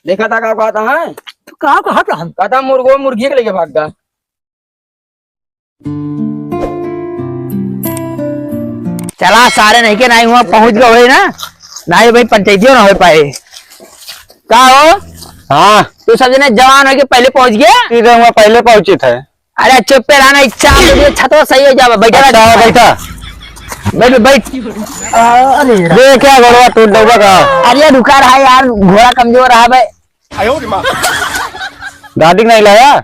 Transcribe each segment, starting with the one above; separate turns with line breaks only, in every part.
देखा था क्या कहता है?
तो कहा कहा था हम
कहता मुर्गो मुर्गी के लेके भाग गया।
चला सारे नहीं के नहीं हुआ पहुंच गए ना नहीं भाई पंचायतियों ना हो पाए का हो।
हाँ
तू सब जने जवान हो के पहले पहुंच गया।
इधर हुआ पहले पहुंचे थे।
अरे चुप पे रहना इच्छा छत सही हो जाए बैठा
अच्छा बैठा
बैठ बैठ।
अरे
ये क्या घोड़ा टूट डूबा का।
अरे रुका रहा यार घोड़ा कमजोर रहा भाई।
दादी नहीं लाया।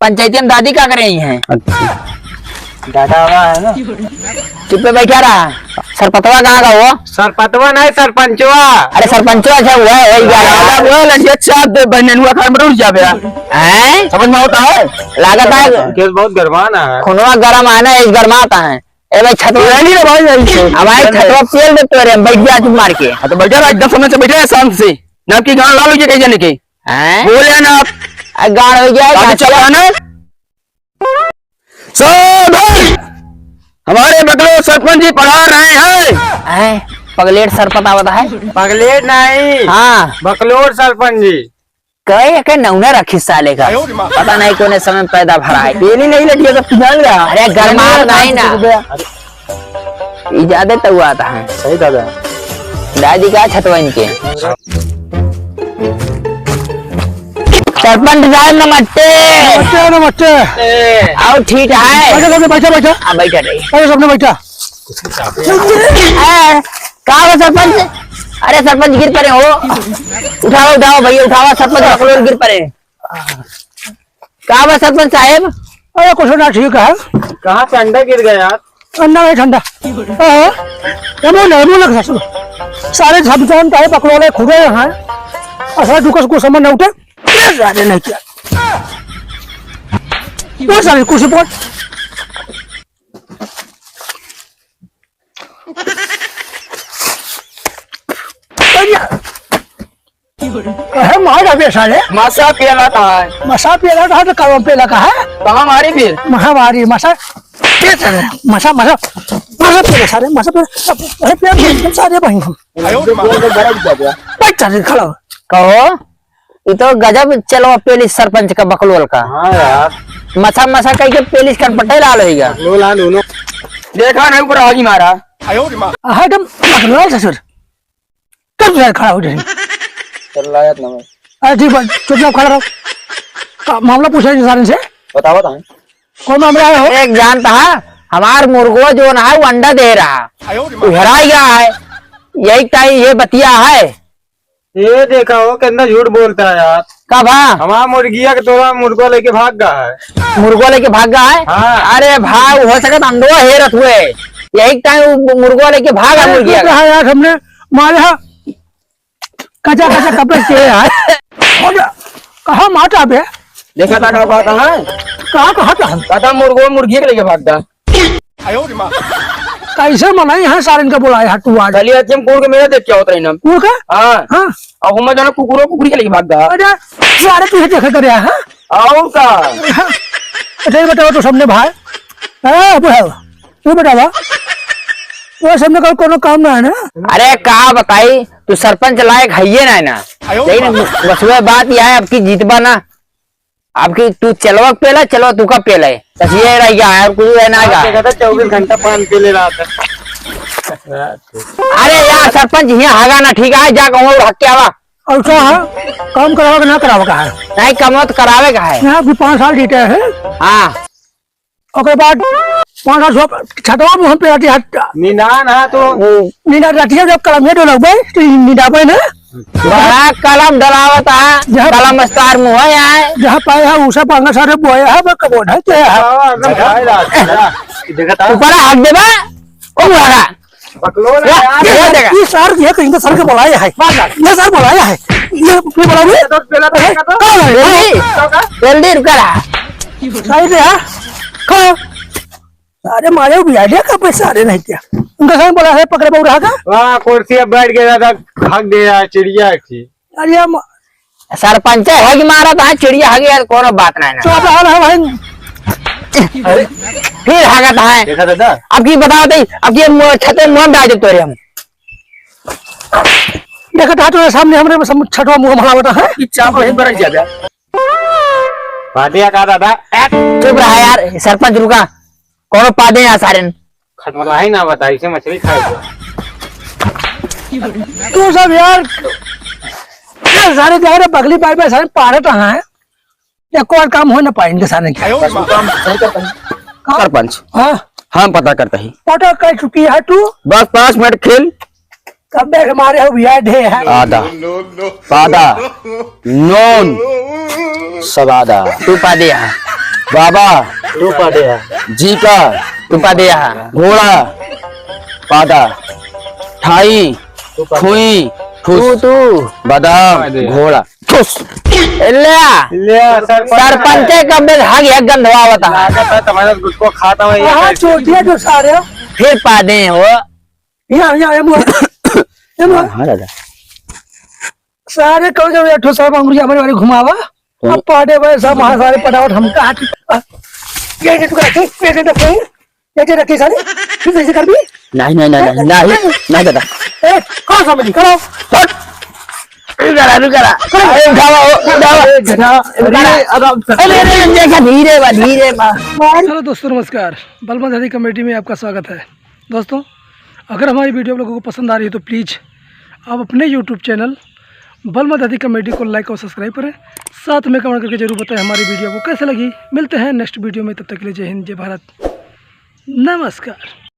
पंचायती में दादी क्या कर रही है?
अच्छा
दादा है ना।
चुप पे बैठा रहा। सरपतवा कहाँ का वो?
सरपतवा नहीं सरपंचवा।
अरे सरपंचवा अच्छा हुआ है वही
वो लड़िया चाप बहन हुआ खान में रुक जाबे
है
समझ में होता है।
लागत है
केस बहुत गरमाना है।
खुनवा गरम आना है इस गरमाता है। ए भाई छतवा
नहीं रे भाई नहीं से
हमारे छतवा पेल देते रे बैठ जा चुप मार के।
तो बैठा रहा एकदम समय से बैठे शांत से ना की गांव लालो के जाने के
हैं
बोले ना आप
गाड़ हो गया
चला ना हमारे बगलो सरपंच जी पढ़ा रहे हैं।
पगलेट सरपत आवत है।
पगलेट नहीं
हाँ
बकलोर सरपंच जी।
कहे के नौना रखी साले का पता नहीं कोने समय पैदा भरा है।
पेली नहीं लगी तो पिघल गया।
अरे गरमार नहीं ना इजाजत तो आता है।
सही दादा।
दादी का छतवा इनके सरपंच साहब नमस्ते।
नमस्ते नमस्ते।
आओ ठीक है
बैठा बैठा बैठा
हाँ बैठा रही
अरे सबने बैठा।
कहा हो सरपंच? अरे सरपंच गिर पड़े हो। उठाओ उठाओ भैया उठाओ सरपंच बकलोल गिर पड़े। कहा हो सरपंच साहब?
अरे कुछ ना ठीक है।
कहाँ से अंडा गिर गया यार।
अंडा नहीं ठंडा लग सारे झपझान पाए पकड़ोले खुदे हैं असल दुकान को समझ न उठे सारे नहीं किया वो सारे कुर्सी पर मार साले
मासा पिला था है
मसा पेला था तो कब पेला का है
कहाँ मारी फिर
महामारी मसा मसा मसा मसा पेला सारे मसा पेला पेला सारे बहन खड़ा
कहो ये तो गजब चलो पेलिस सरपंच का बकलोल का।
हाँ यार
मसा मसा कह के पेलिस कर पट्टे लाल होगा।
लोला दोनों
देखा नहीं ऊपर आगी मारा
एकदम पकड़ो ससुर कब से खड़ा हो जाए।
चल लायत ना
अरे ठीक है चुपचाप खड़ा रहो मामला पूछा सारे से
बताओ बताओ
कौन मामला है हो।
एक जानता है हमार मुर्गो जो ना है वो अंडा दे रहा हरा गया है यही टाइम ये बतिया है।
ये देखा हो कितना झूठ बोलता है यार।
कब हाँ
हमारा मुर्गिया के तोड़ा मुर्गो लेके भाग गया है।
मुर्गो लेके भाग गया है।
हाँ।
अरे भाग हो सके अंडो हेरत हुए यही टाइम मुर्गो लेके भागा मुर्गिया का।
यार हमने मारे कचा कचा कपड़े किए यार कहा माटा बे
देखा था क्या कहता है?
कहा था हम
कहता मुर्गो मुर्गी के लेके भाग गया।
कैसे मनाई है सारे इनका बोला है तू आज
चलिए अच्छे कुकुर के मेरे देख क्या होता है ना
कुकुर का
हाँ
हाँ
और हम जाना कुकुरों कुकुरी के लेके भाग गया।
अरे सारे तुझे देखा कर रहा है
और का
अच्छा बताओ तो सबने भाई तू बतावा वो सबने का कोनो काम ना है ना।
अरे कहा बताई तू सरपंच लायक है ना लेकिन बस वह बात यह है आपकी जीतबा ना आपकी तू चलवा पेला चलो तू का पेला ये रह गया है कुछ रहना का
24 घंटा पान पे ले रहा था।
अरे यार सरपंच यहाँ हागा ना ठीक है जा कहूँ हक के आवा
और क्या है काम करावा का ना करावा का है
नहीं कम तो करावे का है।
यहाँ भी 5 साल जीते है
हाँ
ओके बाद 5 साल छठवा मुँह पे आती है
निदान है तो
नींदा रहती है जब कलम ये लगभग नींदा पे ना
बड़ा कलम डलावत है कलम मस्तार मुँह है
जहाँ पाए है उसे पांगा सारे बोए है वो कबोड है क्या है
देखा था
ऊपर हाथ देबा ओ लगा
बकलोल
ये सर ये कहीं तो सर के बुलाया है ये सर बुलाया है ये बोला भी कौन है
जल्दी रुक रहा
सही से है कौन अरे मारे भी आइडिया का पैसा अरे नहीं क्या उनका संग बोला है पकड़े बहु रहा का
वहाँ कुर्सी पे बैठ गया था भाग दे रहा चिड़िया थी।
अरे
सरपंच है कि मारा था चिड़िया आ गया कोनो बात नहीं ना
चौथा हाल है भाई
फिर हागत है।
देखा दादा
अब की बताओ अब ये छते मुंह डाल देते हम
देखा तो सामने हमरे छठवा मुंह भला बेटा है
कि चाप है बरस जाबे
पादिया का दादा
चुप रहा यार सरपंच रुका कौन पादे यहाँ सारे
खटमला ही ना बता इसे मछली खाए
तू सब यार ये सारे जा रहे बगली बार में सारे पारे कहाँ है या कोई काम हो ना पाएंगे सारे के
सरपंच
हाँ
हम पता करते ही
पता कर चुकी है तू
बस 5 मिनट खेल
कब हमारे हो भैया ढे है
आधा पादा नोन सवादा
तू पादे यहाँ
बाबा
तू पादिया
जी का
तू पादे यहाँ
घोड़ा पादा ठाई खुई
तू
ठुस
तू
बादाम घोड़ा ठुस
सरपंच के कब्बे भाग एक गंधवा होता
लागत है तुम्हारा गुटको खाता हुआ
हाँ
ये
चोटिया जो सारे
फिर पादे हैं वो
यहाँ यहाँ ये मुँह
हाँ दादा
सारे कहो जब बैठो सब अंगुरी हमारे वाले घुमावा अब पाटे भाई सब वहाँ सारे पटावट हम कहा ये रखे सारे फिर ऐसे कर भी
नहीं दादा
ए कौन सा मजी करो हेलो दोस्तों नमस्कार बलवंत हदी कमेटी में आपका स्वागत है। दोस्तों अगर हमारी वीडियो आप लोगों को पसंद आ रही है तो प्लीज़ आप अपने YouTube चैनल बलवंत हदी कमेटी को लाइक और सब्सक्राइब करें, साथ में कमेंट करके जरूर बताएं हमारी वीडियो आपको कैसे लगी। मिलते हैं नेक्स्ट वीडियो में, तब तक के लिए जय हिंद जय भारत, नमस्कार।